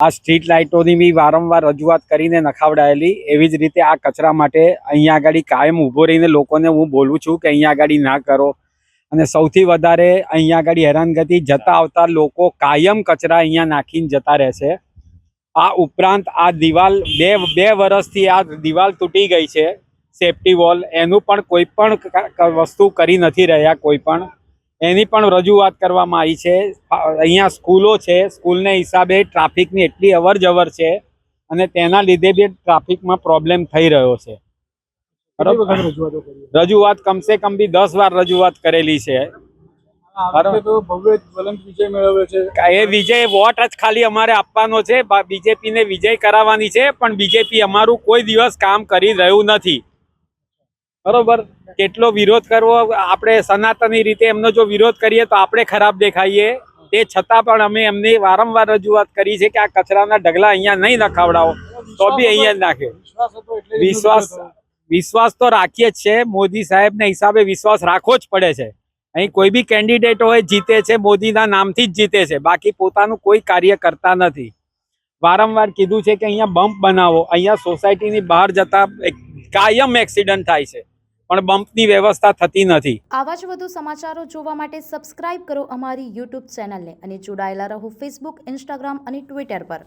આ સ્ટ્રીટ લાઇટોની બી વારંવાર રજૂઆત કરીને નખાવડાયેલી. એવી જ રીતે આ કચરા માટે અહીંયા આગળ કાયમ ઊભો રહીને લોકોને હું બોલું છું કે અહીંયા આગળ ના કરો. અને સૌથી વધારે અહીંયા આગળ હેરાનગતિ જતા આવતા લોકો કાયમ કચરા અહીંયા નાખીને જતા રહેશે. આ ઉપરાંત આ દિવાલ બે વર્ષથી આ દિવાલ તૂટી ગઈ છે, સેફટી વોલ, એનું પણ કોઈ પણ વસ્તુ કરી નથી રહ્યા. કોઈ પણ એની પણ રજૂઆત કરવામાં આવી છે. અહીંયા સ્કૂલો છે, સ્કૂલને હિસાબે ટ્રાફિકની એટલી અવર જવર છે અને તેના લીધે બી ટ્રાફિકમાં પ્રોબ્લેમ થઈ રહ્યો છે. રજૂઆત કમસે કમ બી 10 વાર રજૂઆત કરેલી છે. એ વિજય વોટ જ ખાલી અમારે આપવાનો છે. બીજેપી ને વિજય કરાવવાની છે, પણ બીજેપી અમારું કોઈ દિવસ કામ કરી રહ્યું નથી. બરોબર, કેટલો વિરોધ કરવો, આપણે સનાતની રીતે એમનો જો વિરોધ કરીએ તો આપણે ખરાબ દેખાઈએ. તે છતાં પણ અમે એમની વારંવાર રજૂઆત કરી છે કે આ કચરાના ઢગલા અહીંયા નહીં નખાવડાવો, તો બી અહીંયા જ નાખે. વિશ્વાસ તો રાખીએ જ છે. મોદી સાહેબના હિસાબે વિશ્વાસ રાખવો જ પડે છે. અહીં કોઈ બી કેન્ડિડેટ હોય જીતે છે મોદીના નામથી જ જીતે છે, બાકી પોતાનું કોઈ કાર્ય કરતા નથી. વારંવાર કીધું છે કે અહીંયા બમ્પ બનાવો. અહીંયા સોસાયટીની બહાર જતા કાયમ એક્સિડન્ટ થાય છે, પણ બમ્પની વ્યવસ્થા થતી નથી. આવા જ વધુ સમાચારો જોવા માટે સબસ્ક્રાઇબ કરો અમારી YouTube ચેનલને અને જોડાયેલા રહો Facebook, Instagram અને Twitter પર.